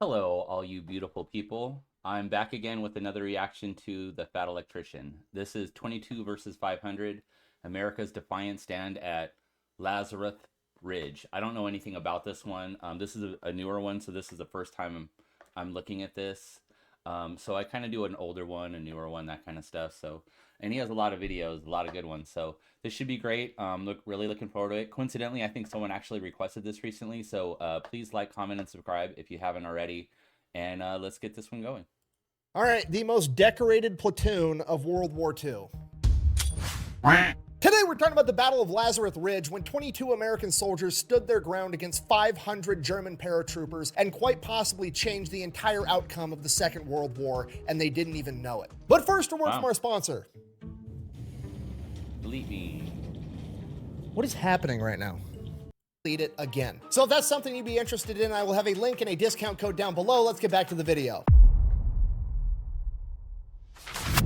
Hello, all you beautiful people. I'm back again with another reaction to The Fat Electrician. This is 22 versus 500, America's Defiant stand at Lanzerath Ridge. I don't know anything about this one. This is a newer one, so this is the first time I'm looking at this. So I kind of do an older one, a newer one, that kind of stuff. And he has a lot of videos, a lot of good ones. So this should be great. Really looking forward to it. Coincidentally, I think someone actually requested this recently. So please like, comment, and subscribe if you haven't already. And let's get this one going. All right, the most decorated platoon of World War II. Today we're talking about the Battle of Lanzerath Ridge when 22 American soldiers stood their ground against 500 German paratroopers and quite possibly changed the entire outcome of the Second World War, and they didn't even know it. But first, a word from our sponsor. Delete me. What is happening right now? Delete it again. So if that's something you'd be interested in, I will have a link and a discount code down below. Let's get back to the video.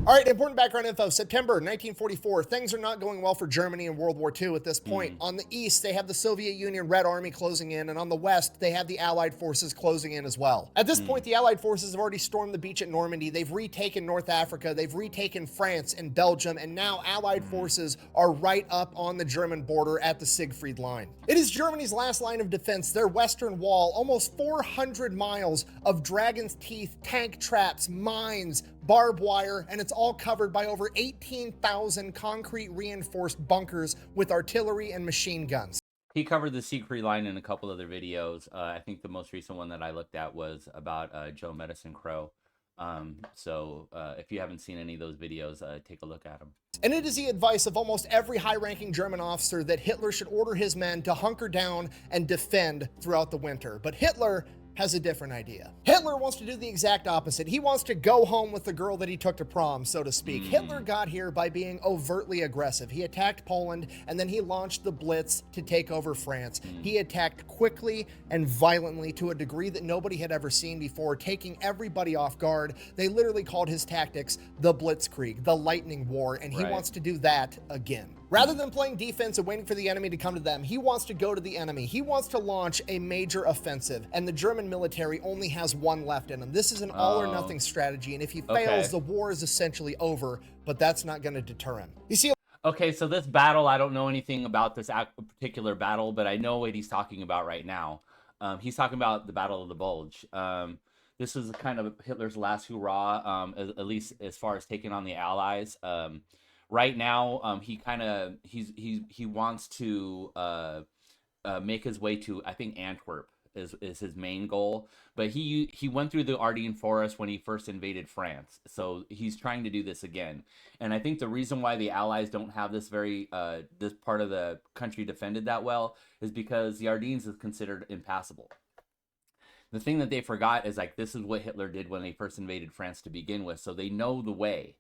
All right, important background info. September 1944, things are not going well for Germany in World War II at this point. On the east, they have the Soviet Union Red Army closing in, and on the west, they have the Allied forces closing in as well. At this point, the Allied forces have already stormed the beach at Normandy. They've retaken North Africa. They've retaken France and Belgium, and now Allied forces are right up on the German border at the Siegfried Line. It is Germany's last line of defense, their western wall, almost 400 miles of dragon's teeth, tank traps, mines, barbed wire, and it's all covered by over 18,000 concrete reinforced bunkers with artillery and machine guns. He covered the Siegfried Line in a couple other videos. I think the most recent one that I looked at was about Joe Medicine Crow. If you haven't seen any of those videos, take a look at them. And it is the advice of almost every high-ranking German officer that Hitler should order his men to hunker down and defend throughout the winter. But Hitler has a different idea. Hitler wants to do the exact opposite. He wants to go home with the girl that he took to prom, so to speak. Hitler got here by being overtly aggressive. He attacked Poland, and then he launched the Blitz to take over France. He attacked quickly and violently to a degree that nobody had ever seen before, taking everybody off guard. They literally called his tactics the Blitzkrieg, the lightning war, and he wants to do that again. Rather than playing defense and waiting for the enemy to come to them, he wants to go to the enemy. He wants to launch a major offensive, and the German military only has one left in him. This is an all-or-nothing strategy, and if he fails, the war is essentially over, but that's not going to deter him. You see, okay, so this battle, I don't know anything about this particular battle, but I know what he's talking about right now. He's talking about the Battle of the Bulge. This is kind of Hitler's last hurrah, at least as far as taking on the Allies. Right now, he wants to make his way to, I think, Antwerp is his main goal. But he went through the Ardennes Forest when he first invaded France, so he's trying to do this again. And I think the reason why the Allies don't have this this part of the country defended that well is because the Ardennes is considered impassable. The thing that they forgot is, like, this is what Hitler did when they first invaded France to begin with, so they know the way.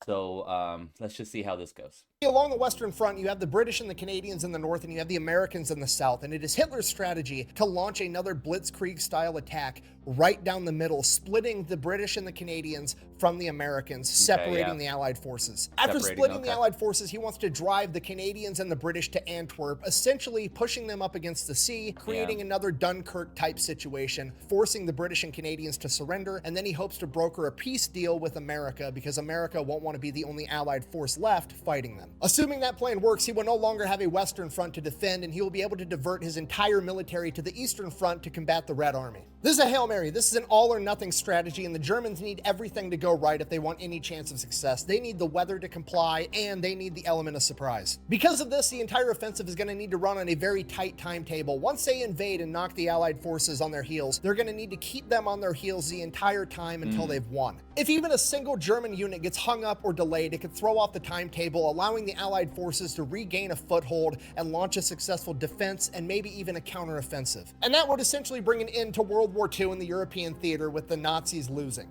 So let's just see how this goes. Along the Western Front, you have the British and the Canadians in the north, and you have the Americans in the south. And it is Hitler's strategy to launch another Blitzkrieg-style attack right down the middle, splitting the British and the Canadians from the Americans, separating the Allied forces. After splitting the Allied forces, he wants to drive the Canadians and the British to Antwerp, essentially pushing them up against the sea, creating another Dunkirk-type situation, forcing the British and Canadians to surrender, and then he hopes to broker a peace deal with America because America won't want to be the only Allied force left fighting them. Assuming that plan works, he will no longer have a Western front to defend, and he will be able to divert his entire military to the Eastern Front to combat the Red Army. This is a Hail Mary. This is an all-or-nothing strategy, and the Germans need everything to go right if they want any chance of success. They need the weather to comply, and they need the element of surprise. Because of this, the entire offensive is going to need to run on a very tight timetable. Once they invade and knock the Allied forces on their heels, they're going to need to keep them on their heels the entire time until they've won. If even a single German unit gets hung up or delayed, it could throw off the timetable, allowing the Allied forces to regain a foothold and launch a successful defense and maybe even a counteroffensive. And that would essentially bring an end to World War II in the European theater, with the Nazis losing.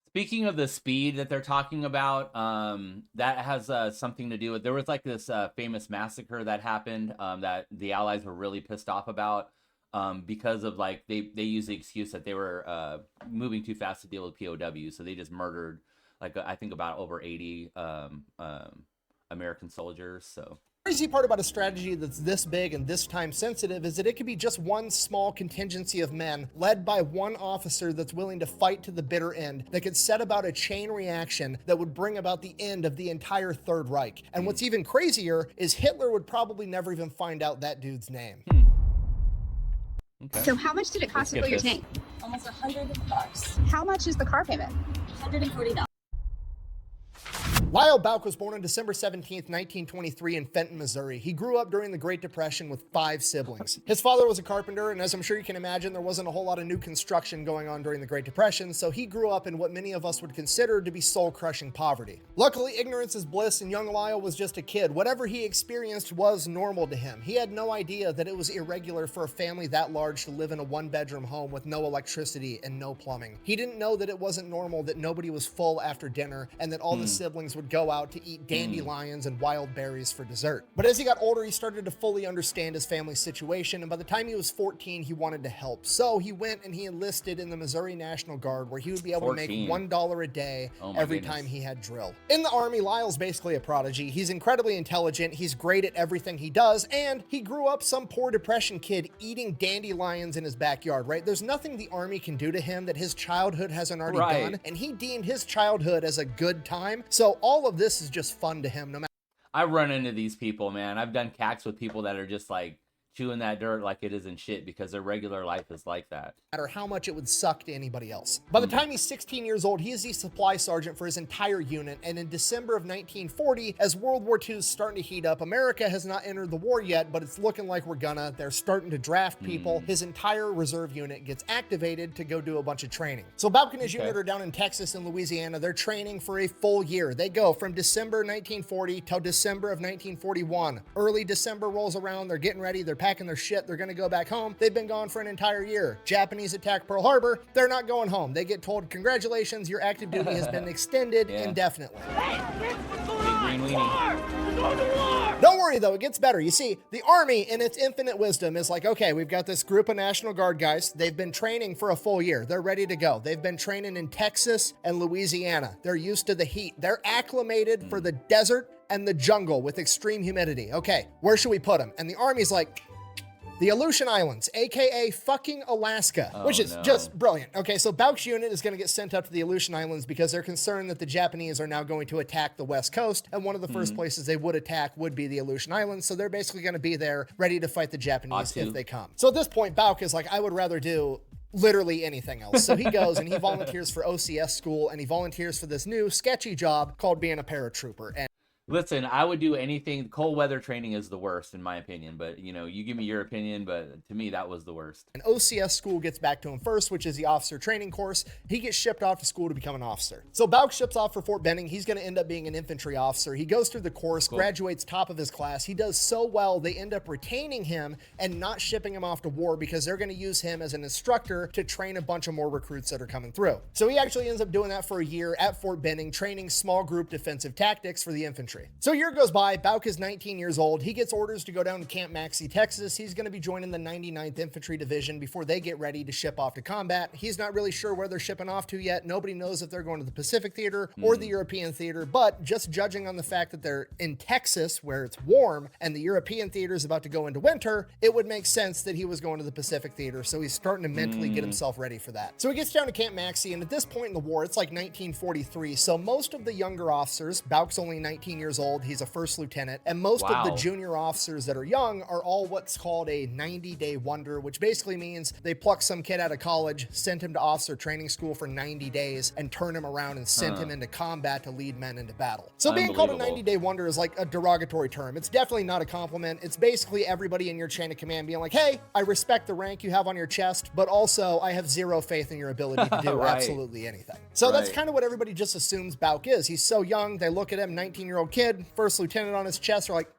Speaking of the speed that they're talking about, that has something to do with, there was like this famous massacre that happened that the Allies were really pissed off about because of, like, they used the excuse that they were moving too fast to deal with POWs, so they just murdered, like, I think about over 80 American soldiers. So Crazy part about a strategy that's this big and this time sensitive is that it could be just one small contingency of men led by one officer that's willing to fight to the bitter end that could set about a chain reaction that would bring about the end of the entire Third Reich. And what's even crazier is Hitler would probably never even find out that dude's name. Okay. So how much did it cost to fill your tank? Almost $100. How much is the car payment? $140. Lyle Bouck was born on December 17th, 1923 in Fenton, Missouri. He grew up during the Great Depression with 5 siblings. His father was a carpenter, and as I'm sure you can imagine, there wasn't a whole lot of new construction going on during the Great Depression, so he grew up in what many of us would consider to be soul-crushing poverty. Luckily, ignorance is bliss, and young Lyle was just a kid. Whatever he experienced was normal to him. He had no idea that it was irregular for a family that large to live in a one-bedroom home with no electricity and no plumbing. He didn't know that it wasn't normal that nobody was full after dinner and that all the siblings would go out to eat dandelions and wild berries for dessert. But as he got older, he started to fully understand his family's situation, and by the time he was 14, he wanted to help. So he went and he enlisted in the Missouri National Guard, where he would be able to make $1 a day every time he had drill. In the Army, Lyle's basically a prodigy. He's incredibly intelligent, he's great at everything he does, and he grew up some poor depression kid eating dandelions in his backyard, right? There's nothing the Army can do to him that his childhood hasn't already done, and he deemed his childhood as a good time. So all of this is just fun to him, no matter. I run into these people, man. I've done cacks with people that are just like chewing that dirt like it isn't shit because their regular life is like that. Matter how much it would suck to anybody else. By the time he's 16 years old, he is the supply sergeant for his entire unit, and in December of 1940, as World War II is starting to heat up, America has not entered the war yet, but it's looking like we're gonna. They're starting to draft people. His entire reserve unit gets activated to go do a bunch of training. So Bouck and his unit are down in Texas and Louisiana. They're training for a full year. They go from December 1940 till December of 1941. Early December rolls around, they're getting ready, they're packing their shit, they're gonna go back home. They've been gone for an entire year. Japanese attack Pearl Harbor, they're not going home. They get told, congratulations, your active duty has been extended indefinitely. Don't worry though, it gets better. You see, the Army in its infinite wisdom is like, okay, we've got this group of National Guard guys. They've been training for a full year. They're ready to go. They've been training in Texas and Louisiana. They're used to the heat. They're acclimated for the desert and the jungle with extreme humidity. Okay, where should we put them? And the Army's like, the Aleutian Islands, aka fucking Alaska, which is just brilliant. Okay, so Bouck's unit is going to get sent up to the Aleutian Islands because they're concerned that the Japanese are now going to attack the West Coast, and one of the first places they would attack would be the Aleutian Islands, so they're basically going to be there ready to fight the Japanese if they come. So at this point, Bouck is like, I would rather do literally anything else. So he goes and he volunteers for OCS school, and he volunteers for this new sketchy job called being a paratrooper. And listen, I would do anything. Cold weather training is the worst in my opinion, but you know, you give me your opinion, but to me that was the worst. And OCS school gets back to him first, which is the officer training course. He gets shipped off to school to become an officer. So Bouck ships off for Fort Benning. He's going to end up being an infantry officer. He goes through the course, graduates top of his class. He does so well, they end up retaining him and not shipping him off to war because they're going to use him as an instructor to train a bunch of more recruits that are coming through. So he actually ends up doing that for a year at Fort Benning, training small group defensive tactics for the infantry. So a year goes by, Bouck is 19 years old. He gets orders to go down to Camp Maxey, Texas. He's going to be joining the 99th Infantry Division before they get ready to ship off to combat. He's not really sure where they're shipping off to yet. Nobody knows if they're going to the Pacific Theater or the European Theater, but just judging on the fact that they're in Texas where it's warm and the European Theater is about to go into winter, it would make sense that he was going to the Pacific Theater, so he's starting to mentally get himself ready for that. So he gets down to Camp Maxey, and at this point in the war, it's like 1943, so most of the younger officers, Bouck's only 19 years old, he's a first lieutenant, and most of the junior officers that are young are all what's called a 90-day wonder, which basically means they pluck some kid out of college, send him to officer training school for 90 days, and turn him around and send him into combat to lead men into battle. So being called a 90-day wonder is like a derogatory term. It's definitely not a compliment. It's basically everybody in your chain of command being like, hey, I respect the rank you have on your chest, but also I have zero faith in your ability to do absolutely anything. So that's kind of what everybody just assumes Bouck is. He's so young, they look at him, 19-year-old kid, first lieutenant on his chest, are like,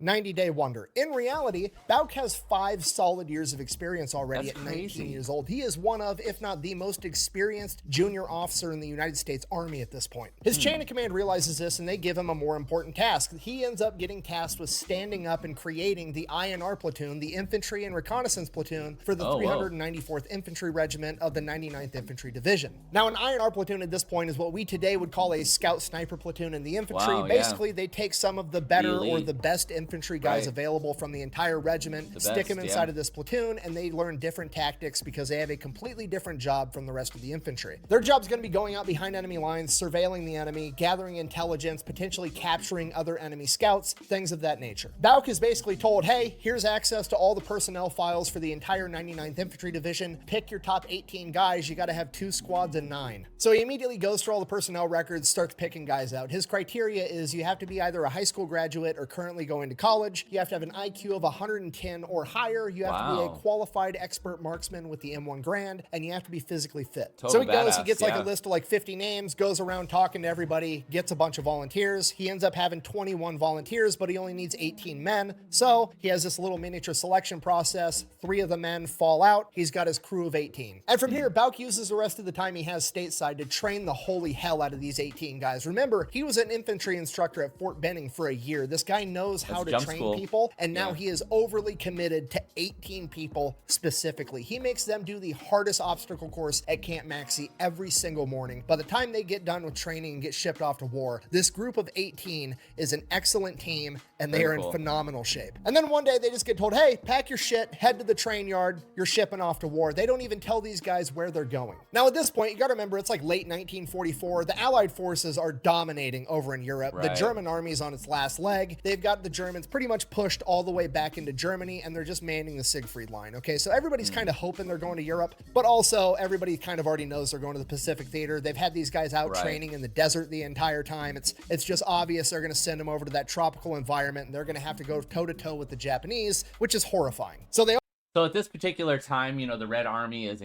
90-day wonder. In reality, Bouck has 5 solid years of experience already at 19 years old. He is one of, if not the most experienced junior officer in the United States Army at this point. His chain of command realizes this, and they give him a more important task. He ends up getting tasked with standing up and creating the INR platoon, the Infantry and Reconnaissance Platoon, for the 394th Infantry Regiment of the 99th Infantry Division. Now, an INR platoon at this point is what we today would call a scout sniper platoon in the infantry. Basically, they take some of the better or the best infantry infantry guys Right. available from the entire regiment, stick best, them inside yeah. of this platoon, and they learn different tactics because they have a completely different job from the rest of the infantry. Their job's going to be going out behind enemy lines, surveilling the enemy, gathering intelligence, potentially capturing other enemy scouts, things of that nature. Bauk is basically told, hey, here's access to all the personnel files for the entire 99th Infantry Division. Pick your top 18 guys. You got to have 2 squads of 9. So he immediately goes through all the personnel records, starts picking guys out. His criteria is you have to be either a high school graduate or currently going to college. You have to have an IQ of 110 or higher. You have to be a Wow. qualified expert marksman with the M1 Grand, and you have to be physically fit. Total So he goes, he badass, gets like yeah. a list of like 50 names, goes around talking to everybody, gets a bunch of volunteers. He ends up having 21 volunteers, but he only needs 18 men. So he has this little miniature selection process. 3 of the men fall out. He's got his crew of 18. And from here, Bauk uses the rest of the time he has stateside to train the holy hell out of these 18 guys. Remember, he was an infantry instructor at Fort Benning for a year. This guy knows how to jump train school. people, and now Yeah. he is overly committed to 18 people specifically. He makes them do the hardest obstacle course at Camp Maxey every single morning. By the time they get done with training and get shipped off to war, this group of 18 is an excellent team, and they Very are in cool. phenomenal shape. And then one day they just get told, hey, pack your shit, head to the train yard, you're shipping off to war. They don't even tell these guys where they're going. Now at this point, you gotta remember, it's like late 1944. The Allied forces are dominating over in Europe. The Right. German army's on its last leg. They've got the Germans pretty much pushed all the way back into Germany, and they're just manning the Siegfried line. Okay, so everybody's kind of hoping they're going to Europe, but also everybody kind of already knows they're going to the Pacific Theater. They've had these guys out Right. training in the desert the entire time. It's just obvious they're going to send them over to that tropical environment, and they're going to have to go toe to toe with the Japanese, which is horrifying. So they So at this particular time, you know, the Red Army is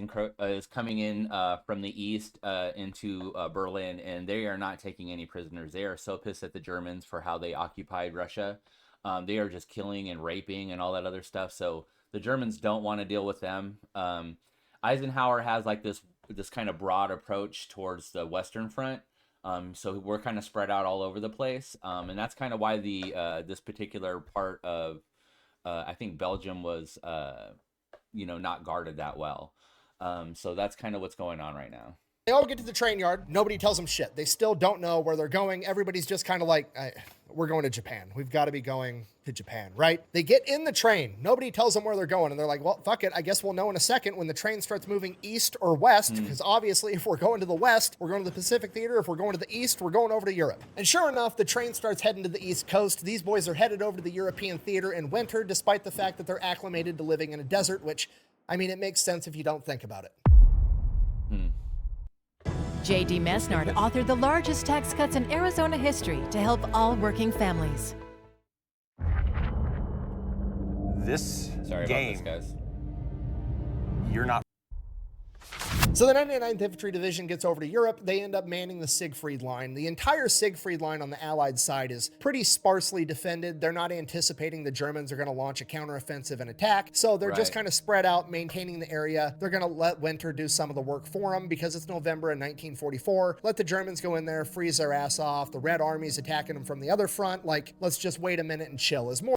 coming in from the east into Berlin, and they are not taking any prisoners. They are so pissed at the Germans for how they occupied Russia. They are just killing and raping and all that other stuff. So the Germans don't want to deal with them. Eisenhower has like this kind of broad approach towards the Western Front. So we're kind of spread out all over the place, and that's kind of why the this particular part of I think Belgium was, not guarded that well. So that's kind of what's going on right now. They all get to the train yard. Nobody tells them shit. They still don't know where they're going. Everybody's just kind of like, we're going to Japan. We've got to be going to Japan, right? They get in the train. Nobody tells them where they're going. And they're like, well, fuck it. I guess we'll know in a second when the train starts moving east or west. Because obviously, if we're going to the west, we're going to the Pacific Theater. If we're going to the east, we're going over to Europe. And sure enough, the train starts heading to the East Coast. These boys are headed over to the European theater in winter, despite the fact that they're acclimated to living in a desert, which, I mean, it makes sense if you don't think about it. J.D. Mesnard authored the largest tax cuts in Arizona history to help all working families. This Sorry game, about this, guys. you're not. So the 99th Infantry Division gets over to Europe. They end up manning the Siegfried Line. The entire Siegfried Line on the Allied side is pretty sparsely defended. They're not anticipating the Germans are going to launch a counteroffensive and attack. So they're just Right. kind of spread out, maintaining the area. They're going to let winter do some of the work for them because it's November in 1944. Let the Germans go in there, freeze their ass off. The Red Army's attacking them from the other front. Like, let's just wait a minute and chill. Is more.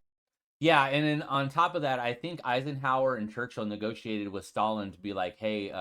Yeah, and then on top of that, I think Eisenhower and Churchill negotiated with Stalin to be like, hey,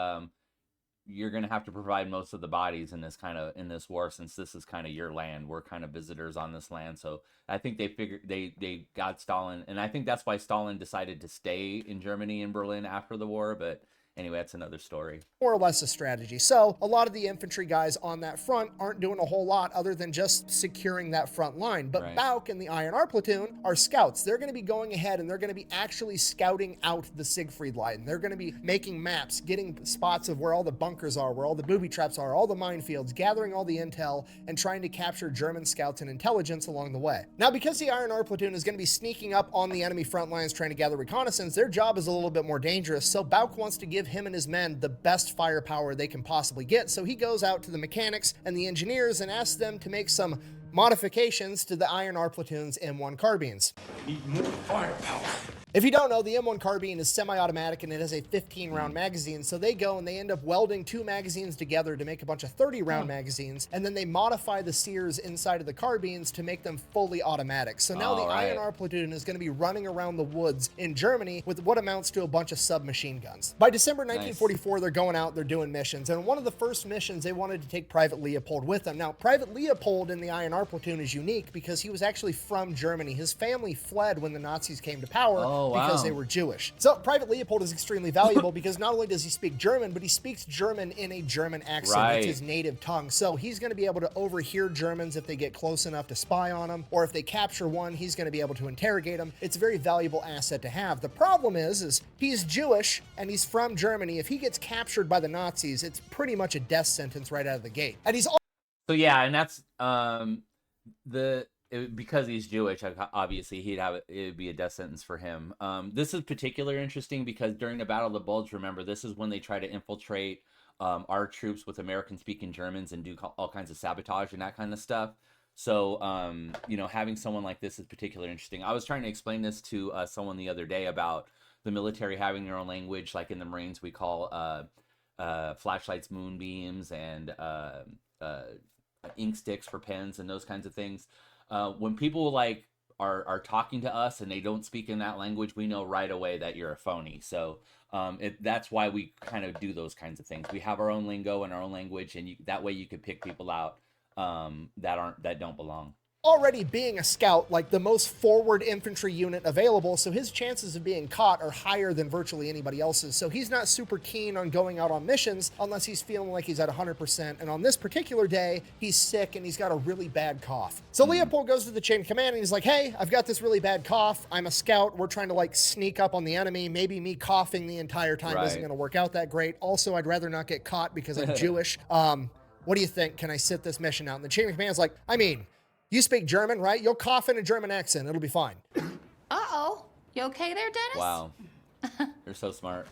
you're going to have to provide most of the bodies in this war, since this is kind of your land. We're kind of visitors on this land. So I think they figured they got Stalin, and I think that's why Stalin decided to stay in Germany and Berlin after the war. But anyway, that's another story. More or less a strategy. So a lot of the infantry guys on that front aren't doing a whole lot other than just securing that front line. But Right. Bauk and the INR platoon are scouts. They're going to be going ahead and they're going to be actually scouting out the Siegfried Line. They're going to be making maps, getting spots of where all the bunkers are, where all the booby traps are, all the minefields, gathering all the intel, and trying to capture German scouts and intelligence along the way. Now, because the INR platoon is going to be sneaking up on the enemy front lines trying to gather reconnaissance, their job is a little bit more dangerous. So Bauk wants to give him and his men the best firepower they can possibly get. So he goes out to the mechanics and the engineers and asks them to make some modifications to the INR platoon's M1 carbines. Need more firepower. If you don't know, the M1 carbine is semi-automatic and it has a 15-round magazine, so they go and they end up welding 2 magazines together to make a bunch of 30-round magazines, and then they modify the sears inside of the carbines to make them fully automatic. So now the INR platoon is going to be running around the woods in Germany with what amounts to a bunch of submachine guns. By December 1944, they're going out, they're doing missions, and one of the first missions, they wanted to take Private Leopold with them. Now, Private Leopold in the INR platoon is unique because he was actually from Germany. His family fled when the Nazis came to power because they were Jewish. So Private Leopold is extremely valuable because not only does he speak German, but he speaks German in a German accent. It's his native tongue. So he's going to be able to overhear Germans if they get close enough to spy on them, or if they capture one, he's going to be able to interrogate them. It's a very valuable asset to have. The problem is he's Jewish and he's from Germany. If he gets captured by the Nazis, it's pretty much a death sentence right out of the gate. And he's So yeah, and that's because he's Jewish, obviously it'd be a death sentence for him. This is particularly interesting because during the Battle of the Bulge, remember, this is when they try to infiltrate our troops with American-speaking Germans and do all kinds of sabotage and that kind of stuff. So, you know, having someone like this is particularly interesting. I was trying to explain this to someone the other day about the military having their own language. Like in the Marines, we call flashlights moonbeams and ink sticks for pens and those kinds of things. When people like are talking to us and they don't speak in that language, we know right away that you're a phony. So that's why we kind of do those kinds of things. We have our own lingo and our own language, and that way you can pick people out that don't belong. Already being a scout, like the most forward infantry unit available, so his chances of being caught are higher than virtually anybody else's. So he's not super keen on going out on missions unless he's feeling like he's at 100%. And on this particular day, he's sick and he's got a really bad cough. So Leopold goes to the chain of command and he's like, hey, I've got this really bad cough. I'm a scout. We're trying to like sneak up on the enemy. Maybe me coughing the entire time isn't going to work out that great. Also, I'd rather not get caught because I'm Jewish. What do you think? Can I sit this mission out? And the chain of command's like, I mean, you speak German, right? You'll cough in a German accent. It'll be fine. Uh-oh. You okay there, Dennis? Wow. You're so smart.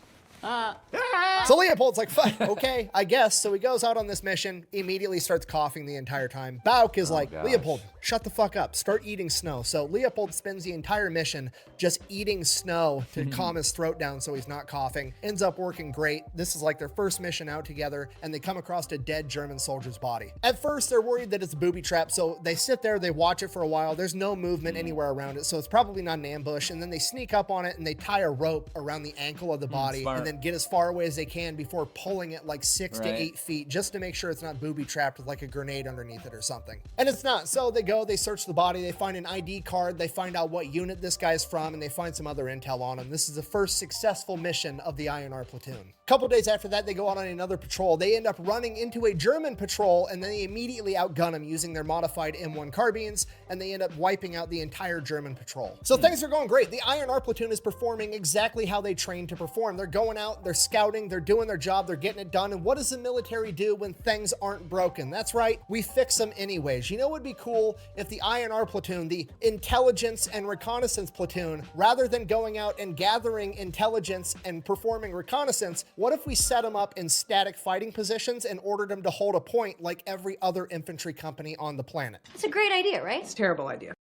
So Leopold's like, fuck, okay, I guess. So he goes out on this mission, immediately starts coughing the entire time. Bauk is like, Leopold, shut the fuck up. Start eating snow. So Leopold spends the entire mission just eating snow to calm his throat down so he's not coughing. Ends up working great. This is like their first mission out together, and they come across a dead German soldier's body. At first, they're worried that it's a booby trap, so they sit there, they watch it for a while. There's no movement anywhere around it, so it's probably not an ambush. And then they sneak up on it, and they tie a rope around the ankle of the body, and then get as far away as they can before pulling it like 6 to 8 feet just to make sure it's not booby trapped with like a grenade underneath it or something. And it's not. So they go, they search the body, they find an ID card, they find out what unit this guy's from, and they find some other intel on him. This is the first successful mission of the INR platoon. A couple days after that, they go out on another patrol. They end up running into a German patrol, and then they immediately outgun them using their modified M1 carbines, and they end up wiping out the entire German patrol. So things are going great. The INR platoon is performing exactly how they trained to perform. They're going out, they're scouting, they're doing their job, they're getting it done. And what does the military do when things aren't broken? That's right, we fix them anyways. You know what would be cool if the INR platoon, the intelligence and reconnaissance platoon, rather than going out and gathering intelligence and performing reconnaissance, what if we set them up in static fighting positions and ordered them to hold a point like every other infantry company on the planet? It's a great idea, right? It's a terrible idea.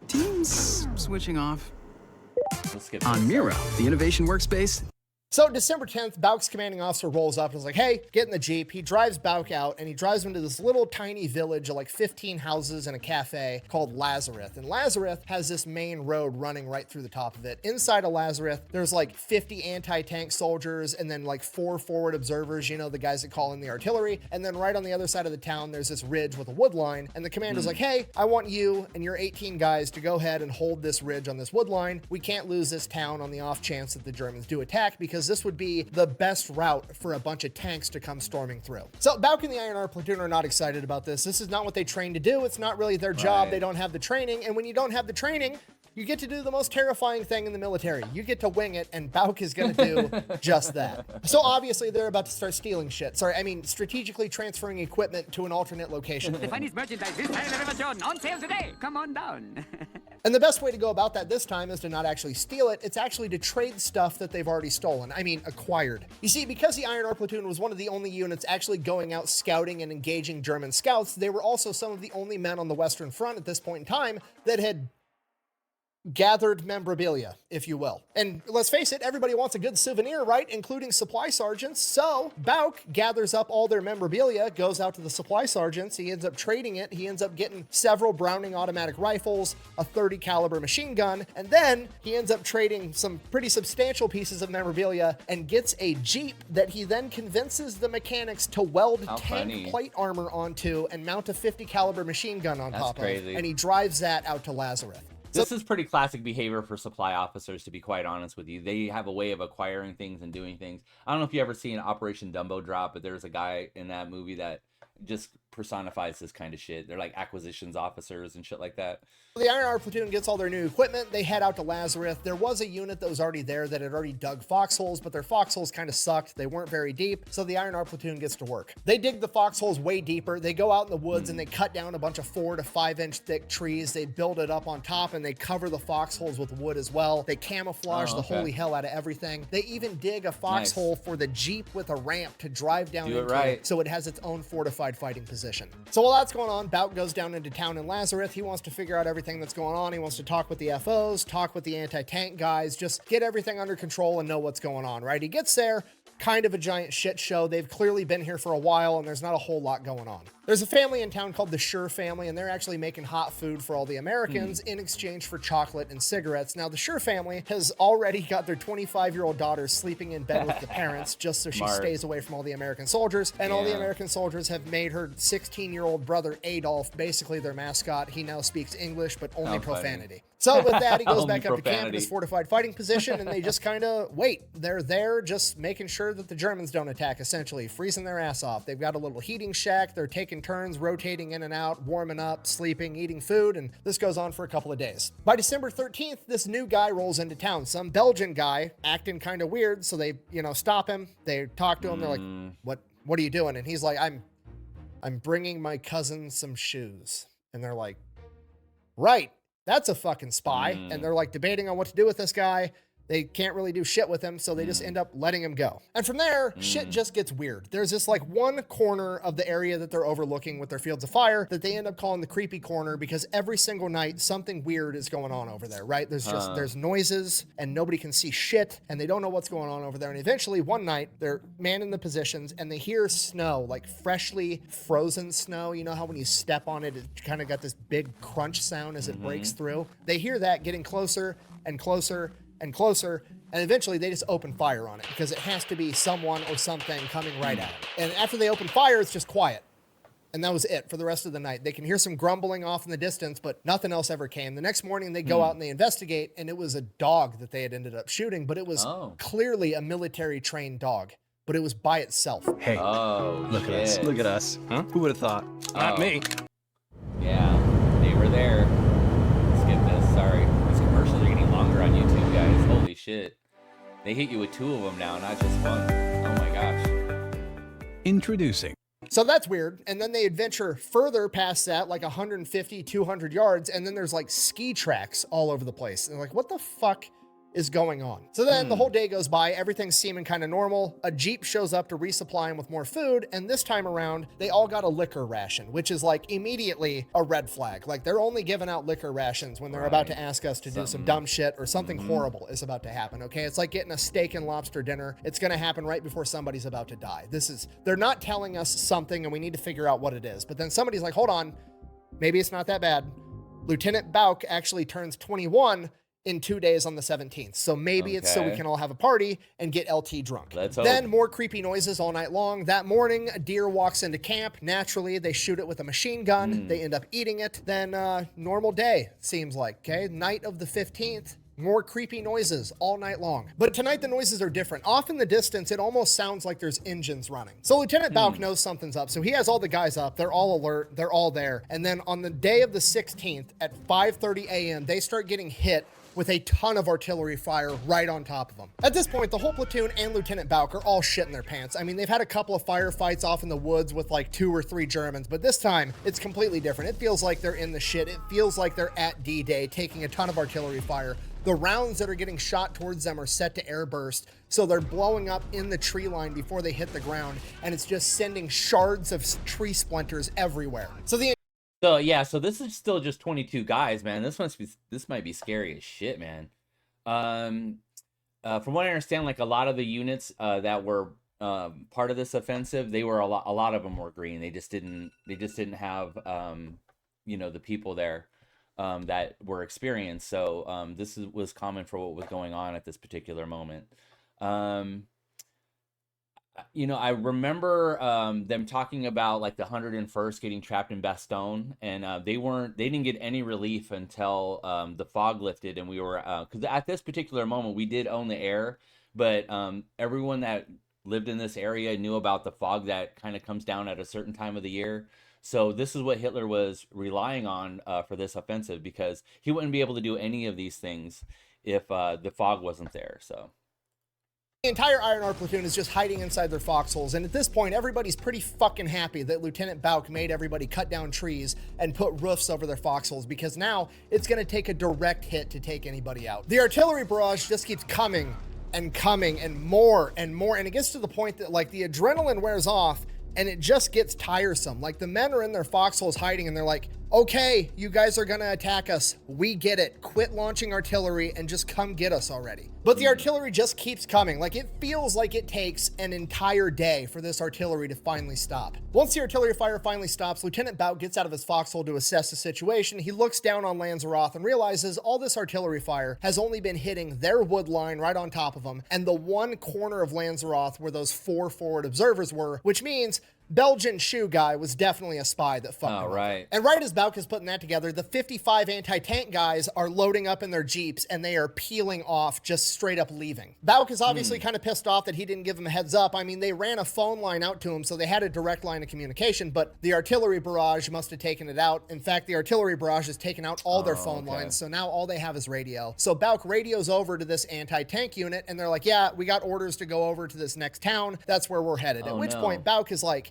Teams switching off. Let's get On Miro, the innovation workspace. So December 10th, Bauk's commanding officer rolls up and is like, hey, get in the Jeep. He drives Bauk out, and he drives him to this little tiny village of like 15 houses and a cafe called Lanzerath. And Lanzerath has this main road running right through the top of it. Inside of Lanzerath, there's like 50 anti-tank soldiers and then like 4 forward observers, you know, the guys that call in the artillery. And then right on the other side of the town, there's this ridge with a wood line. And the commander's like, hey, I want you and your 18 guys to go ahead and hold this ridge on this wood line. We can't lose this town on the off chance that the Germans do attack, because this would be the best route for a bunch of tanks to come storming through. So Bauk and the INR platoon are not excited about this. This is not what they trained to do. It's not really their job. They don't have the training. And when you don't have the training, you get to do the most terrifying thing in the military. You get to wing it, and Bauk is going to do just that. So obviously they're about to start stealing shit. Sorry, I mean strategically transferring equipment to an alternate location. The finest merchandise this side of the River Jordan on sale today. Come on down. And the best way to go about that this time is to not actually steal it. It's actually to trade stuff that they've already stolen. I mean, acquired. You see, because the INR platoon was one of the only units actually going out scouting and engaging German scouts, they were also some of the only men on the Western Front at this point in time that had gathered memorabilia, if you will. And let's face it, everybody wants a good souvenir, right? Including supply sergeants. So Bauk gathers up all their memorabilia, goes out to the supply sergeants. He ends up trading it. He ends up getting several Browning automatic rifles, a 30 caliber machine gun, and then he ends up trading some pretty substantial pieces of memorabilia and gets a Jeep that he then convinces the mechanics to weld tank plate armor onto and mount a 50 caliber machine gun on top of. And he drives that out to Lanzerath. This is pretty classic behavior for supply officers, to be quite honest with you. They have a way of acquiring things and doing things. I don't know if you ever seen Operation Dumbo Drop, but there's a guy in that movie that just personifies this kind of shit. They're like acquisitions officers and shit like that. The Iron Armor Platoon gets all their new equipment. They head out to Lanzerath. There was a unit that was already there that had already dug foxholes, but their foxholes kind of sucked. They weren't very deep, so the Iron Armor Platoon gets to work. They dig the foxholes way deeper. They go out in the woods and they cut down a bunch of 4 to 5 inch thick trees. They build it up on top and they cover the foxholes with wood as well. They camouflage the holy hell out of everything. They even dig a foxhole for the Jeep with a ramp to drive down into, so it has its own fortified fighting position. So while that's going on, Bauk goes down into town in Lanzerath. He wants to figure out everything that's going on. He wants to talk with the FOs, talk with the anti-tank guys, just get everything under control and know what's going on, right? He gets there, kind of a giant shit show. They've clearly been here for a while and there's not a whole lot going on. There's a family in town called the Schur family, and they're actually making hot food for all the Americans in exchange for chocolate and cigarettes. Now, the Schur family has already got their 25-year-old daughter sleeping in bed with the parents just so she stays away from all the American soldiers. And all the American soldiers have made her 16-year-old brother, Adolf, basically their mascot. He now speaks English, but only profanity. So with that, he goes back up to camp in his fortified fighting position, and they just kind of wait. They're there just making sure that the Germans don't attack, essentially, freezing their ass off. They've got a little heating shack. They're taking turns, rotating in and out, warming up, sleeping, eating food, and this goes on for a couple of days. By December 13th, this new guy rolls into town, some Belgian guy acting kind of weird, so they, stop him. They talk to him. They're like, what are you doing? And he's like, I'm bringing my cousin some shoes. And they're like, right, that's a fucking spy. And they're like debating on what to do with this guy. They can't really do shit with him, so they just end up letting him go. And from there, shit just gets weird. There's this like one corner of the area that they're overlooking with their fields of fire that they end up calling the creepy corner because every single night something weird is going on over there, right? There's noises and nobody can see shit and they don't know what's going on over there. And eventually one night they're manning the positions and they hear snow, like freshly frozen snow. You know how when you step on it, it kind of got this big crunch sound as it breaks through. They hear that getting closer and closer and closer, and eventually they just open fire on it because it has to be someone or something coming right at it. And after they open fire, it's just quiet. And that was it for the rest of the night. They can hear some grumbling off in the distance, but nothing else ever came. The next morning, they go out and they investigate, and it was a dog that they had ended up shooting, but it was clearly a military-trained dog, but it was by itself. Hey, look at us. Look at us. Huh? Who would have thought? Not me. Yeah, they were there. Skip this, sorry. These commercials are getting longer on YouTube, guys. Holy shit. They hit you with 2 of them now, not just 1. Oh my gosh. Introducing. So that's weird. And then they adventure further past that, like 150, 200 yards, and then there's like ski tracks all over the place. And they're like, what the fuck is going on? So then the whole day goes by, everything's seeming kind of normal. A Jeep shows up to resupply them with more food, and this time around, they all got a liquor ration, which is like immediately a red flag. Like they're only giving out liquor rations when they're about to ask us to do some dumb shit or something horrible is about to happen, okay? It's like getting a steak and lobster dinner. It's gonna happen right before somebody's about to die. They're not telling us something and we need to figure out what it is. But then somebody's like, hold on, maybe it's not that bad. Lieutenant Bauk actually turns 21 in 2 days on the 17th. So maybe it's so we can all have a party and get LT drunk. Then more creepy noises all night long. That morning, a deer walks into camp. Naturally, they shoot it with a machine gun. They end up eating it. Then normal day, seems like, okay? Night of the 15th, more creepy noises all night long. But tonight the noises are different. Off in the distance, it almost sounds like there's engines running. So Lieutenant Bauk knows something's up. So he has all the guys up. They're all alert. They're all there. And then on the day of the 16th at 5:30 a.m., they start getting hit with a ton of artillery fire right on top of them. At this point, the whole platoon and Lieutenant Bauk are all shitting their pants. I mean, they've had a couple of firefights off in the woods with like 2 or 3 Germans, but this time it's completely different. It feels like they're in the shit. It feels like they're at D-Day taking a ton of artillery fire. The rounds that are getting shot towards them are set to airburst, so they're blowing up in the tree line before they hit the ground, and it's just sending shards of tree splinters everywhere. So the So yeah, so this is still just 22 guys, man. This might be scary as shit, man. Um, from what I understand, like a lot of the units that were part of this offensive, they were a lot of them were green. They just didn't have the people there that were experienced. So was common for what was going on at this particular moment. I remember them talking about like the 101st getting trapped in Bastogne, and they didn't get any relief until the fog lifted, and we were because at this particular moment we did own the air, but everyone that lived in this area knew about the fog that kind of comes down at a certain time of the year. So this is what Hitler was relying on for this offensive, because he wouldn't be able to do any of these things if the fog wasn't there. So. The entire INR platoon is just hiding inside their foxholes, and at this point, everybody's pretty fucking happy that Lieutenant Bauk made everybody cut down trees and put roofs over their foxholes, because now it's going to take a direct hit to take anybody out. The artillery barrage just keeps coming and coming and more, and it gets to the point that like the adrenaline wears off and it just gets tiresome. Like the men are in their foxholes hiding and they're like, okay, you guys are gonna attack us. We get it. Quit launching artillery and just come get us already. But the artillery just keeps coming. Like it feels like it takes an entire day for this artillery to finally stop. Once the artillery fire finally stops, Lieutenant Bauk gets out of his foxhole to assess the situation. He looks down on Lanzerath and realizes all this artillery fire has only been hitting their wood line right on top of them and the one corner of Lanzerath where those 4 forward observers were, which means Belgian shoe guy was definitely a spy that fucked him right. up. And right as Bauk is putting that together, the 55 anti-tank guys are loading up in their jeeps and they are peeling off, just straight up leaving. Bauk is obviously kind of pissed off that he didn't give him a heads up. I mean, they ran a phone line out to him, so they had a direct line of communication, but the artillery barrage must have taken it out. In fact, the artillery barrage has taken out all their phone lines, so now all they have is radio. So Bauk radios over to this anti-tank unit and they're like, yeah, we got orders to go over to this next town. That's where we're headed. At which point Bauk is like,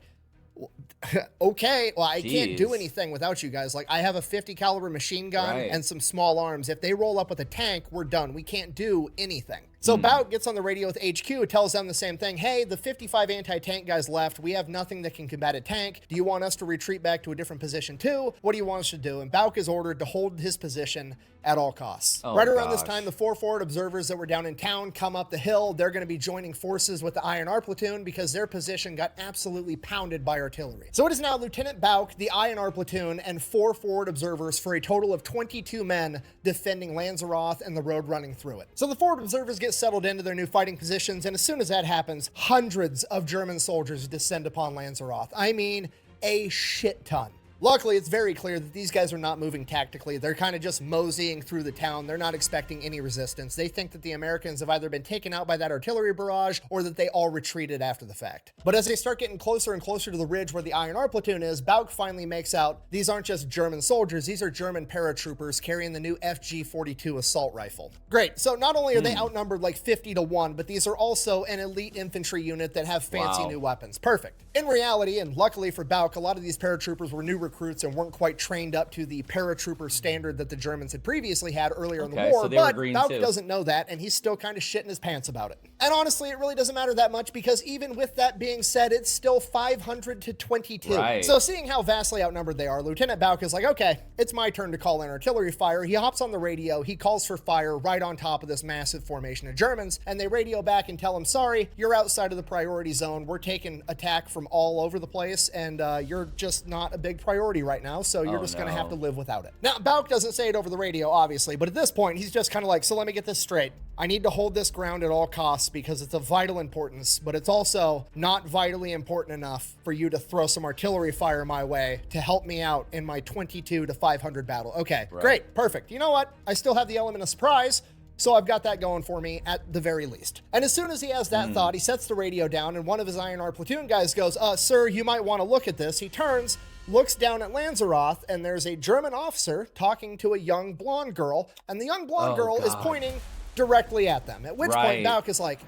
okay, well, I can't do anything without you guys. Like, I have a 50 caliber machine gun and some small arms. If they roll up with a tank, we're done. We can't do anything. So Bauk gets on the radio with HQ, tells them the same thing. Hey, the 55 anti-tank guys left. We have nothing that can combat a tank. Do you want us to retreat back to a different position too? What do you want us to do? And Bauk is ordered to hold his position at all costs. Right around this time, the 4 forward observers that were down in town come up the hill. They're going to be joining forces with the INR platoon because their position got absolutely pounded by artillery. So it is now Lieutenant Bauk, the INR platoon, and 4 forward observers for a total of 22 men defending Lanzerath and the road running through it. So the forward observers get settled into their new fighting positions, and as soon as that happens, hundreds of German soldiers descend upon Lanzerath. I mean, a shit ton. Luckily, it's very clear that these guys are not moving tactically. They're kind of just moseying through the town. They're not expecting any resistance. They think that the Americans have either been taken out by that artillery barrage or that they all retreated after the fact. But as they start getting closer and closer to the ridge where the INR platoon is, Bauk finally makes out these aren't just German soldiers. These are German paratroopers carrying the new FG-42 assault rifle. Great. So not only are they outnumbered like 50-1, but these are also an elite infantry unit that have fancy new weapons. Perfect. In reality, and luckily for Bauk, a lot of these paratroopers were new recruits and weren't quite trained up to the paratrooper standard that the Germans had previously had earlier in the war, so but Bauk doesn't know that, and he's still kind of shitting his pants about it. And honestly, it really doesn't matter that much, because even with that being said, it's still 500 to 22. Right. So seeing how vastly outnumbered they are, Lieutenant Bauk is like, okay, it's my turn to call in artillery fire. He hops on the radio, he calls for fire right on top of this massive formation of Germans, and they radio back and tell him, sorry, you're outside of the priority zone. We're taking attack from all over the place, and you're just not a big priority right now, so you're just going to have to live without it. Now, Bauk doesn't say it over the radio, obviously, but at this point, he's just kind of like, so let me get this straight. I need to hold this ground at all costs because it's of vital importance, but it's also not vitally important enough for you to throw some artillery fire my way to help me out in my 22 to 500 battle. Okay, great, perfect. You know what? I still have the element of surprise, so I've got that going for me at the very least. And as soon as he has that thought, he sets the radio down, and one of his INR platoon guys goes, sir, you might want to look at this. He turns, looks down at Lanzerath, and there's a German officer talking to a young blonde girl, and the young blonde girl is pointing directly at them, at which point Bauk is like,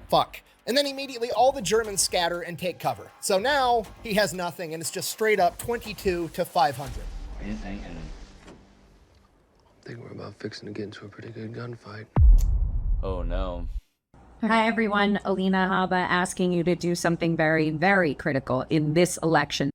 fuck. And then immediately all the Germans scatter and take cover. So now he has nothing, and it's just straight up 22 to 500. I think we're about fixing to get into a pretty good gunfight. Oh no. Hi everyone, Alina Haba asking you to do something very, very critical in this election.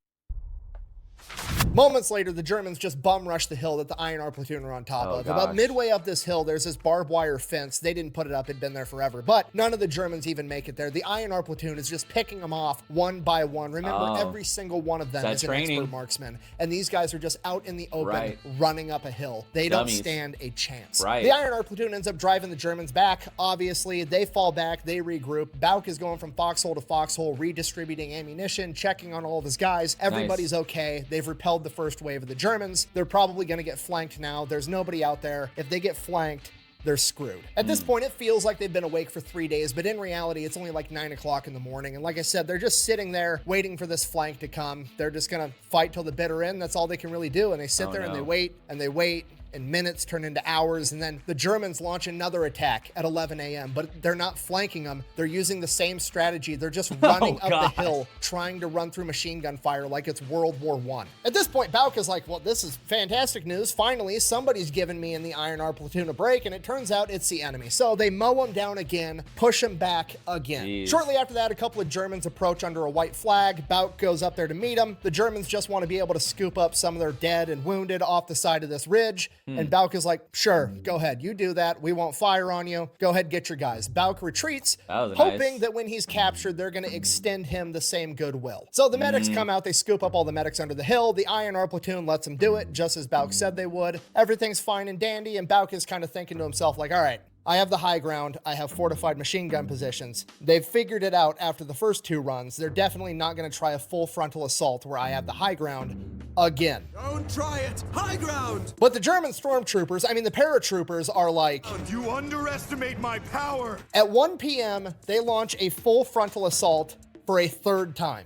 Moments later, the Germans just bum rush the hill that the INR platoon are on top of. About midway up this hill, there's this barbed wire fence. They didn't put it up. It'd been there forever. But none of the Germans even make it there. The INR platoon is just picking them off one by one. Remember, every single one of them is an expert marksman. And these guys are just out in the open, running up a hill. They don't stand a chance. The INR platoon ends up driving the Germans back. Obviously, they fall back. They regroup. Bauk is going from foxhole to foxhole, redistributing ammunition, checking on all of his guys. Everybody's okay. They've repelled the first wave of the Germans. They're probably going to get flanked now. There's nobody out there. If they get flanked, they're screwed. At this point, it feels like they've been awake for 3 days, but in reality, it's only like 9 o'clock in the morning. And like I said, they're just sitting there waiting for this flank to come. They're just gonna fight till the bitter end. That's all they can really do. And they sit there and they wait and they wait. And minutes turn into hours, and then the Germans launch another attack at 11 a.m., but they're not flanking them. They're using the same strategy. They're just running up the hill, trying to run through machine gun fire like it's World War I. At this point, Bauk is like, well, this is fantastic news. Finally, somebody's given me and the INR platoon a break, and it turns out it's the enemy. So they mow them down again, push them back again. Shortly after that, a couple of Germans approach under a white flag. Bauk goes up there to meet them. The Germans just want to be able to scoop up some of their dead and wounded off the side of this ridge. And Bauk is like, sure, go ahead. You do that. We won't fire on you. Go ahead, get your guys. Bauk retreats, hoping that when he's captured, they're going to extend him the same goodwill. So the medics come out. They scoop up all the medics under the hill. The INR platoon lets them do it, just as Bauk said they would. Everything's fine and dandy, and Bauk is kind of thinking to himself, like, all right, I have the high ground. I have fortified machine gun positions. They've figured it out after the first 2 runs. They're definitely not going to try a full frontal assault where I have the high ground again. Don't try it. High ground. But the German stormtroopers, I mean the paratroopers, are like, you underestimate my power. At 1 p.m., they launch a full frontal assault for a 3rd time.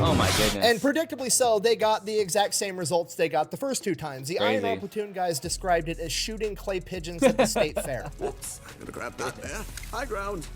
Oh my goodness. And predictably so, they got the exact same results they got the first 2 times. The INR platoon guys described it as shooting clay pigeons at the state fair. Whoops, I'm gonna grab that there. High ground.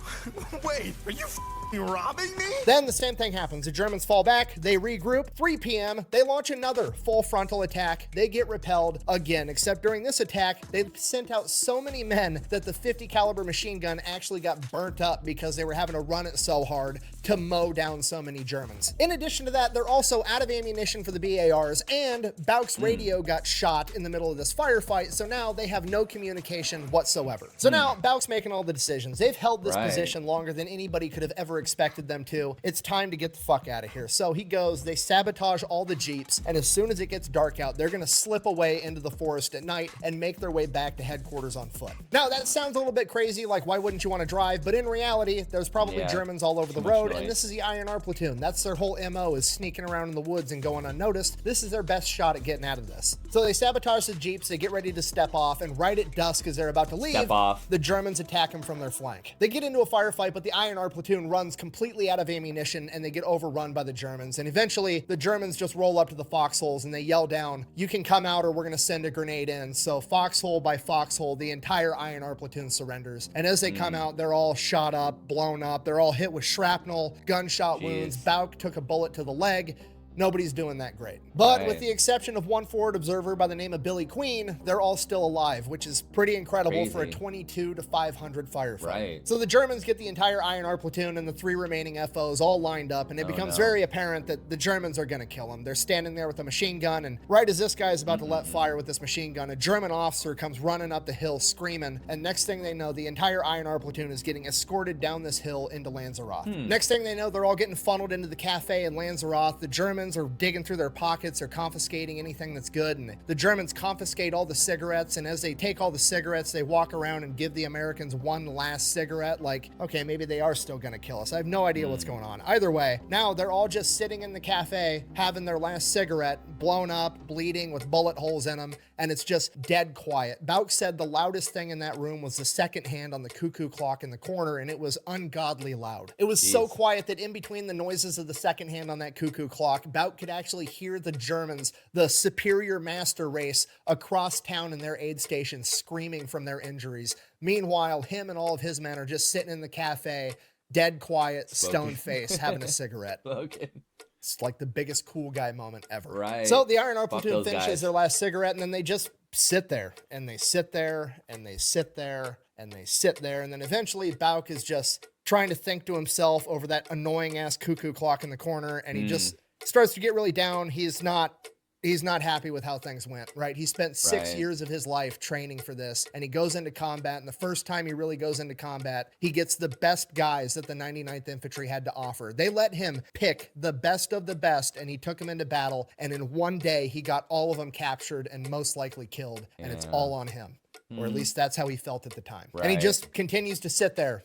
Wait, are you robbing me? Then the same thing happens. The Germans fall back, they regroup. 3 p.m., they launch another full frontal attack. They get repelled again, except during this attack, they sent out so many men that the 50 caliber machine gun actually got burnt up because they were having to run it so hard to mow down so many Germans. In addition to that, they're also out of ammunition for the BARs, and Bauk's radio got shot in the middle of this firefight, so now they have no communication whatsoever. So now Bauk's making all the decisions. They've held this position longer than anybody could have ever expected them to. It's time to get the fuck out of here. So he goes, they sabotage all the Jeeps, and as soon as it gets dark out, they're gonna slip away into the forest at night and make their way back to headquarters on foot. Now, that sounds a little bit crazy, like why wouldn't you want to drive? But in reality, there's probably Germans all over the road, and this is the INR platoon. That's their whole MO, is sneaking around in the woods and going unnoticed. This is their best shot at getting out of this. So they sabotage the Jeeps, they get ready to step off, and right at dusk as they're about to leave, the Germans attack them from their flank. They get into a firefight, but the INR platoon runs completely out of ammunition, and they get overrun by the Germans. And eventually, the Germans just roll up to the foxholes, and they yell down, you can come out or we're gonna send a grenade in. So foxhole by foxhole, the entire INR platoon surrenders. And as they come out, they're all shot up, blown up, they're all hit with shrapnel, gunshot wounds. Bauk took a bullet to the leg. Nobody's doing that great. But with the exception of one forward observer by the name of Billy Queen, they're all still alive, which is pretty incredible for a 22 to 500 firefight. So the Germans get the entire INR platoon and the 3 remaining FOs all lined up, and it becomes very apparent that the Germans are gonna kill them. They're standing there with a machine gun, and right as this guy is about to let fire with this machine gun, a German officer comes running up the hill screaming, and next thing they know, the entire INR platoon is getting escorted down this hill into Lanzerath. Next thing they know, they're all getting funneled into the cafe in Lanzerath. The Germans are digging through their pockets or confiscating anything that's good, and the Germans confiscate all the cigarettes, and as they take all the cigarettes, they walk around and give the Americans one last cigarette, like, okay, maybe they are still gonna kill us. I have no idea what's going on. Either way, now they're all just sitting in the cafe having their last cigarette, blown up, bleeding with bullet holes in them, and it's just dead quiet. Bauk said the loudest thing in that room was the second hand on the cuckoo clock in the corner, and it was ungodly loud. It was so quiet that in between the noises of the second hand on that cuckoo clock, Bauk could actually hear the Germans, the superior master race, across town in their aid station screaming from their injuries. Meanwhile, him and all of his men are just sitting in the cafe, dead quiet, stone face, having a cigarette. It's like the biggest cool guy moment ever. So the INR platoon finishes their last cigarette, and then they just sit there, and they sit there, and they sit there, and they sit there, and then eventually Bauk is just trying to think to himself over that annoying ass cuckoo clock in the corner, and he just starts to get really down. He's not he's not happy with how things went, right? He spent 6 Right. years of his life training for this, and he goes into combat, and the first time he really goes into combat, he gets the best guys that the 99th Infantry had to offer. They let him pick the best of the best, and he took them into battle, and in one day, he got all of them captured and most likely killed, and it's all on him. Or at least that's how he felt at the time. And he Right. just continues to sit there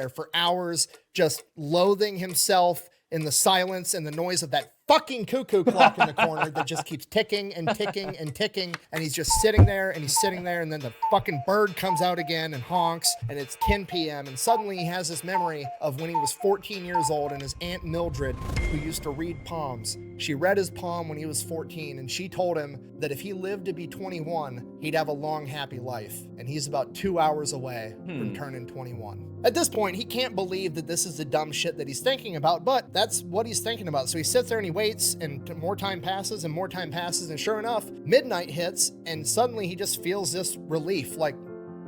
for hours, just loathing himself in the silence and the noise of that fucking cuckoo clock in the corner that just keeps ticking and ticking and ticking. And he's just sitting there and he's sitting there, and then the fucking bird comes out again and honks, and it's 10 p.m. And suddenly he has this memory of when he was 14 years old, and his Aunt Mildred, who used to read palms, she read his palm when he was 14, and she told him that if he lived to be 21, he'd have a long, happy life. And he's about 2 hours away from turning 21. At this point, he can't believe that this is the dumb shit that he's thinking about, but that's what he's thinking about. So he sits there and he waits, and more time passes and more time passes, and sure enough, midnight hits, and suddenly he just feels this relief, like,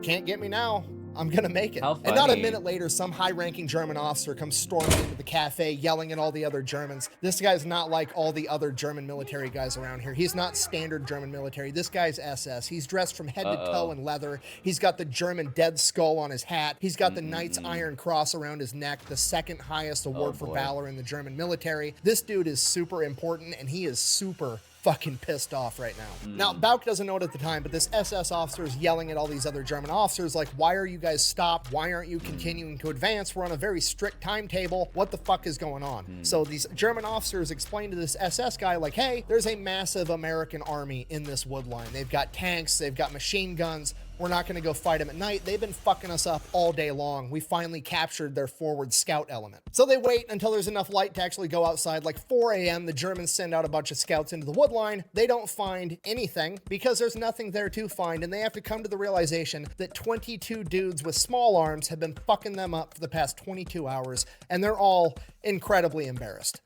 can't get me now. I'm gonna make it. How And not a funny. minute later, some high-ranking German officer comes storming into the cafe, yelling at all the other Germans. This guy's not like all the other German military guys around here. He's not standard German military. This guy's SS. He's dressed from head to toe in leather. He's got the German dead skull on his hat. He's got the Knight's Iron Cross around his neck, the second highest award for boy. valor in the German military. This dude is super important, and he is super fucking pissed off right now. Now, Bauk doesn't know it at the time, but this SS officer is yelling at all these other German officers like, why are you guys stopped? Why aren't you continuing to advance? We're on a very strict timetable. What the fuck is going on? So these German officers explain to this SS guy like, hey, there's a massive American army in this wood line. They've got tanks, they've got machine guns. We're not going to go fight them at night. They've been fucking us up all day long. We finally captured their forward scout element. So they wait until there's enough light to actually go outside. Like 4 a.m., the Germans send out a bunch of scouts into the wood line. They don't find anything because there's nothing there to find. And they have to come to the realization that 22 dudes with small arms have been fucking them up for the past 22 hours. And they're all incredibly embarrassed.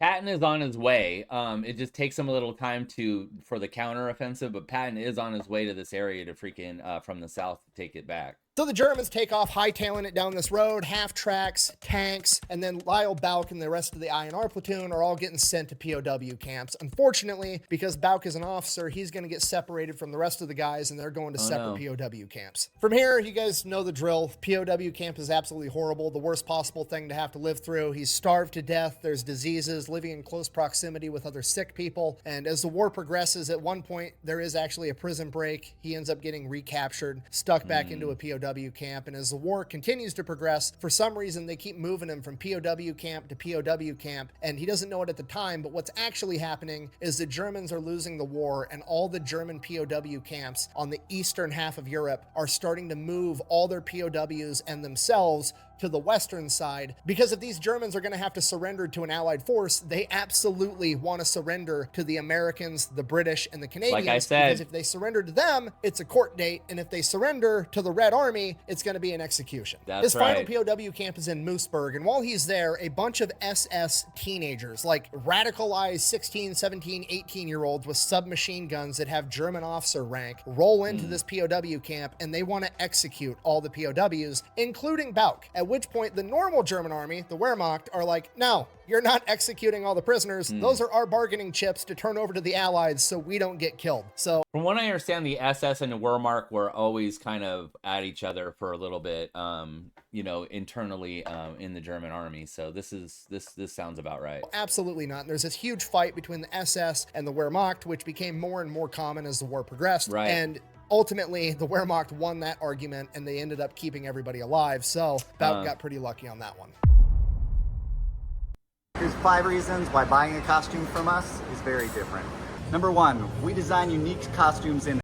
Patton is on his way. It just takes him a little time for the counteroffensive, but Patton is on his way to this area to freaking from the south to take it back. So the Germans take off, hightailing it down this road, half tracks, tanks, and then Lyle Bauk and the rest of the INR platoon are all getting sent to POW camps. Unfortunately, because Bauk is an officer, he's going to get separated from the rest of the guys, and they're going to separate POW camps. From here, you guys know the drill. POW camp is absolutely horrible, the worst possible thing to have to live through. He's starved to death, there's diseases, living in close proximity with other sick people, and as the war progresses, at one point, there is actually a prison break. He ends up getting recaptured, stuck back into a POW camp, and as the war continues to progress, for some reason they keep moving him from POW camp to POW camp, and he doesn't know it at the time, but what's actually happening is the Germans are losing the war, and all the German POW camps on the eastern half of Europe are starting to move all their POWs and themselves to the western side, because if these Germans are going to have to surrender to an allied force, they absolutely want to surrender to the Americans, the British, and the Canadians. Like I said, because if they surrender to them, it's a court date, and if they surrender to the Red Army, it's going to be an execution. That's His right. final POW camp is in Mooseburg, and while he's there, a bunch of SS teenagers, like radicalized 16, 17, 18-year-olds with submachine guns that have German officer rank, roll into this POW camp, and they want to execute all the POWs, including Bauk. At which point, the normal German army, the Wehrmacht, are like, no, you're not executing all the prisoners. Those are our bargaining chips to turn over to the Allies so we don't get killed. So From what I understand, the SS and the Wehrmacht were always kind of at each other for a little bit, internally in the German army. So this sounds about right. absolutely not. And there's this huge fight between the SS and the Wehrmacht, which became more and more common as the war progressed. Right. And ultimately, the Wehrmacht won that argument, and they ended up keeping everybody alive. So Bauk got pretty lucky on that one. Here's 5 reasons why buying a costume from us is very different. Number 1, we design unique costumes in.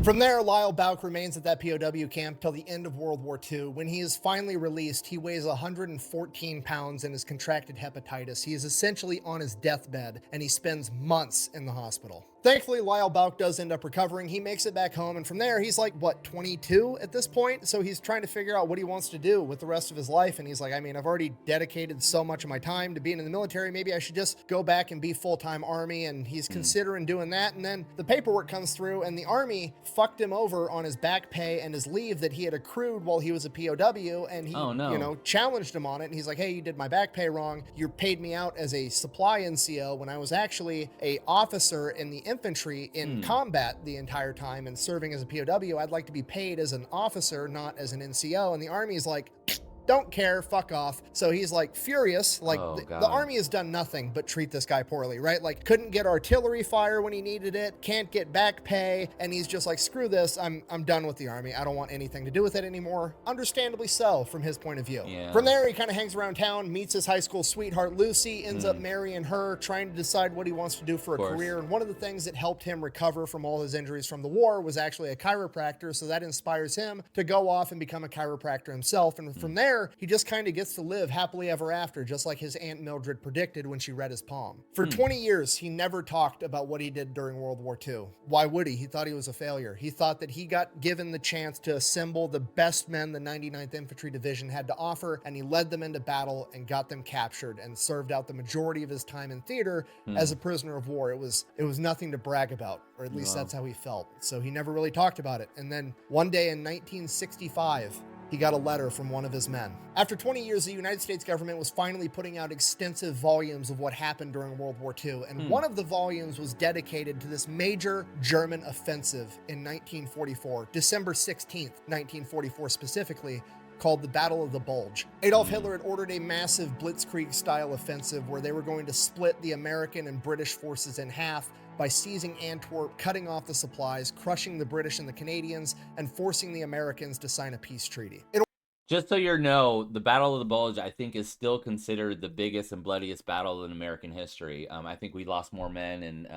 From there, Lyle Bauk remains at that POW camp till the end of World War II. When he is finally released, he weighs 114 pounds and has contracted hepatitis. He is essentially on his deathbed, and he spends months in the hospital. Thankfully, Lyle Bauk does end up recovering. He makes it back home, and from there, he's like, 22 at this point? So he's trying to figure out what he wants to do with the rest of his life, and he's like, I've already dedicated so much of my time to being in the military. Maybe I should just go back and be full-time Army, and he's considering doing that, and then the paperwork comes through, and the Army fucked him over on his back pay and his leave that he had accrued while he was a POW, and he, you know, challenged him on it. And he's like, hey, you did my back pay wrong. You paid me out as a supply NCO when I was actually a officer in the infantry in combat the entire time and serving as a POW. I'd like to be paid as an officer, not as an NCO. And the Army is like, don't care, fuck off. So he's like furious, like the Army has done nothing but treat this guy poorly, right? Like couldn't get artillery fire when he needed it, can't get back pay, and he's just like, screw this, I'm done with the Army. I don't want anything to do with it anymore. Understandably so from his point of view. From there, he kind of hangs around town, meets his high school sweetheart Lucy, ends up marrying her, trying to decide what he wants to do for a career. And one of the things that helped him recover from all his injuries from the war was actually a chiropractor, so that inspires him to go off and become a chiropractor himself. And from there, he just kind of gets to live happily ever after, just like his Aunt Mildred predicted when she read his palm. For 20 years, he never talked about what he did during World War II. Why would he? He thought he was a failure. He thought that he got given the chance to assemble the best men the 99th Infantry Division had to offer, and he led them into battle and got them captured and served out the majority of his time in theater as a prisoner of war. It was nothing to brag about, or at least that's how he felt. So he never really talked about it. And then one day in 1965, he got a letter from one of his men. After 20 years, the United States government was finally putting out extensive volumes of what happened during World War II, and one of the volumes was dedicated to this major German offensive in 1944, December 16th, 1944 specifically, called the Battle of the Bulge. Adolf Hitler had ordered a massive blitzkrieg-style offensive where they were going to split the American and British forces in half by seizing Antwerp, cutting off the supplies, crushing the British and the Canadians, and forcing the Americans to sign a peace treaty. Just so you know, the Battle of the Bulge, I think, is still considered the biggest and bloodiest battle in American history. I think we lost more men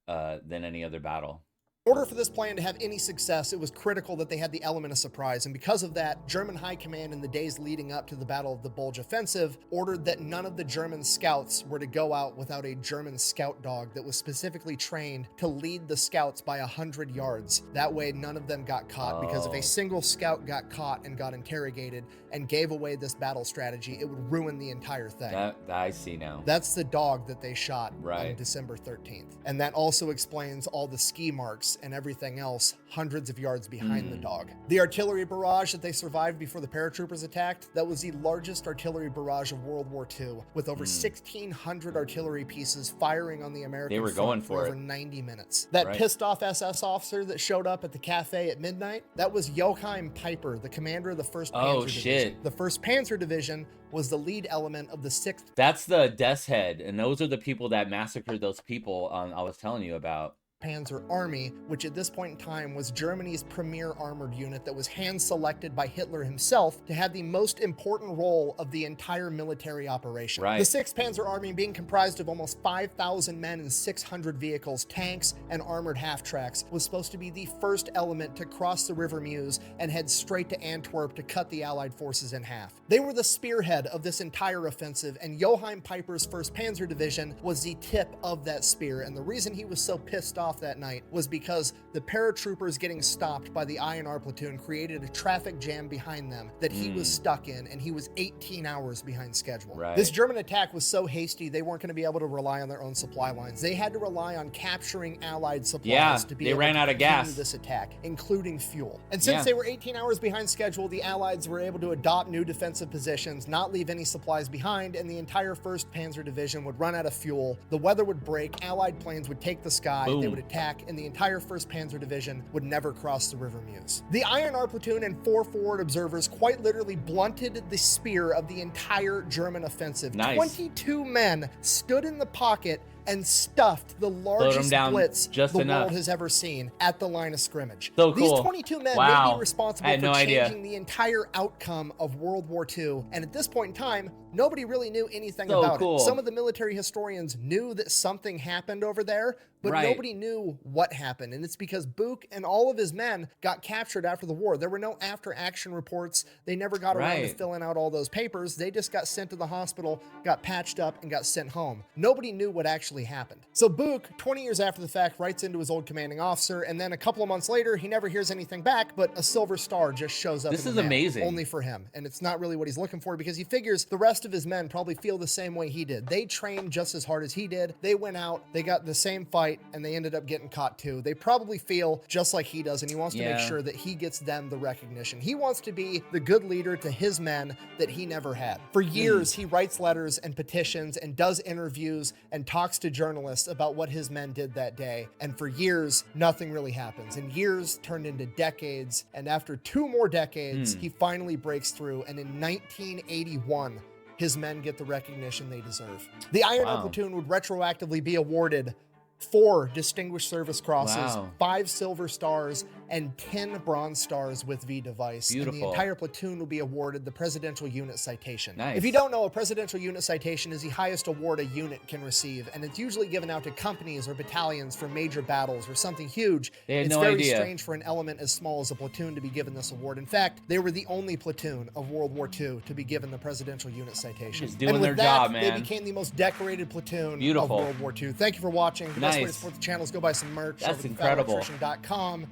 than any other battle. In order for this plan to have any success, it was critical that they had the element of surprise, and because of that, German High Command in the days leading up to the Battle of the Bulge offensive ordered that none of the German scouts were to go out without a German scout dog that was specifically trained to lead the scouts by 100 yards. That way, none of them got caught, because if a single scout got caught and got interrogated and gave away this battle strategy, it would ruin the entire thing. That I see now. That's the dog that they shot on December 13th. And that also explains all the ski marks and everything else hundreds of yards behind the dog. The artillery barrage that they survived before the paratroopers attacked, that was the largest artillery barrage of World War II, with over 1,600 artillery pieces firing on the American front for over 90 minutes. That pissed off SS officer that showed up at the cafe at midnight, that was Joachim Peiper, the commander of the 1st Panzer Division. The 1st Panzer Division was the lead element of the 6th. That's the Death's Head, and those are the people that massacred those people I was telling you about. Panzer Army, which at this point in time was Germany's premier armored unit that was hand-selected by Hitler himself to have the most important role of the entire military operation. The 6th Panzer Army, being comprised of almost 5,000 men and 600 vehicles, tanks, and armored half-tracks, was supposed to be the first element to cross the River Meuse and head straight to Antwerp to cut the Allied forces in half. They were the spearhead of this entire offensive, and Joachim Peiper's 1st Panzer Division was the tip of that spear, and the reason he was so pissed off that night was because the paratroopers getting stopped by the INR platoon created a traffic jam behind them that he was stuck in, and he was 18 hours behind schedule. This German attack was so hasty they weren't going to be able to rely on their own supply lines. They had to rely on capturing Allied supplies to be able to continue this attack, including fuel. And since they were 18 hours behind schedule, the Allies were able to adopt new defensive positions, not leave any supplies behind, and the entire 1st Panzer Division would run out of fuel, the weather would break, Allied planes would take the sky, they would attack, and the entire 1st Panzer Division would never cross the River Meuse. The INR platoon and 4 forward observers quite literally blunted the spear of the entire German offensive. 22 men stood in the pocket and stuffed the largest blitz the world has ever seen at the line of scrimmage. These 22 men may be responsible for changing the entire outcome of World War II, and at this point in time, nobody really knew anything about it. Some of the military historians knew that something happened over there, but nobody knew what happened, and it's because Buch and all of his men got captured after the war. There were no after-action reports. They never got around to filling out all those papers. They just got sent to the hospital, got patched up, and got sent home. Nobody knew what actually actually happened. So Book, 20 years after the fact, writes into his old commanding officer, and then a couple of months later, he never hears anything back, but a silver star just shows up This in is the mail, amazing. only for him. And it's not really what he's looking for, because he figures the rest of his men probably feel the same way he did. They trained just as hard as he did. They went out, they got the same fight, and they ended up getting caught too. They probably feel just like he does, and he wants to make sure that he gets them the recognition. He wants to be the good leader to his men that he never had. For years, he writes letters and petitions and does interviews and talks to journalists about what his men did that day. And for years, nothing really happens. And years turned into decades. And after 2 more decades, he finally breaks through. And in 1981, his men get the recognition they deserve. The Iron Arm Platoon would retroactively be awarded 4 Distinguished Service Crosses, 5 Silver Stars, and 10 Bronze Stars with V device. Beautiful. And the entire platoon will be awarded the Presidential Unit Citation. Nice. If you don't know, a Presidential Unit Citation is the highest award a unit can receive, and it's usually given out to companies or battalions for major battles or something huge. They had it's no very idea. strange for an element as small as a platoon to be given this award. In fact, they were the only platoon of World War II to be given the Presidential Unit Citation. Just doing and with their that, job, man. They became the most decorated platoon Beautiful. of World War II. Thank you for watching. The best way to Nice. support the channel is go buy some merch. That's over at incredible. battleelectrician.com.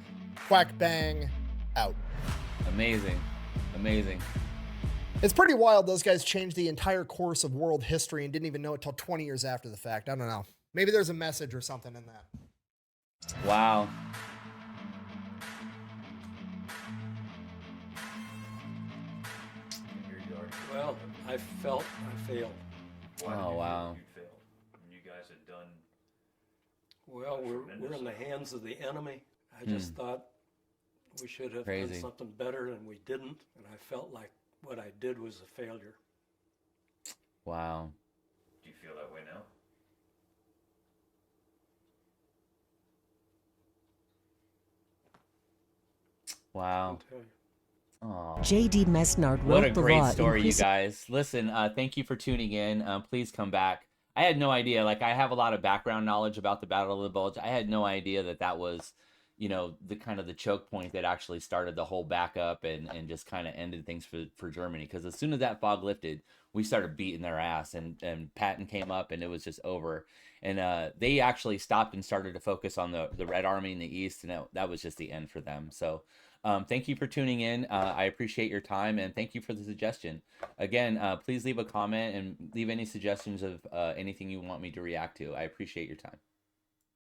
Quack bang out. Amazing. Amazing. It's pretty wild those guys changed the entire course of world history and didn't even know it till 20 years after the fact. I don't know. Maybe there's a message or something in that. Wow. Well, I felt I failed. Oh, wow. You guys had done. Well, we're in the hands of the enemy. I just thought we should have done something better, and we didn't. And I felt like what I did was a failure. Wow. Do you feel that way now? Wow. I'll tell you. Aw. J.D. Mesnard wrote What a the great law story, you increasing- guys. Listen, thank you for tuning in. Please come back. I had no idea. Like, I have a lot of background knowledge about the Battle of the Bulge. I had no idea that that was, you know, the kind of the choke point that actually started the whole backup and just kind of ended things for Germany. Because as soon as that fog lifted, we started beating their ass, and Patton came up, and it was just over. And they actually stopped and started to focus on the Red Army in the East, and that was just the end for them. So thank you for tuning in. I appreciate your time, and thank you for the suggestion. Again, please leave a comment and leave any suggestions of anything you want me to react to. I appreciate your time.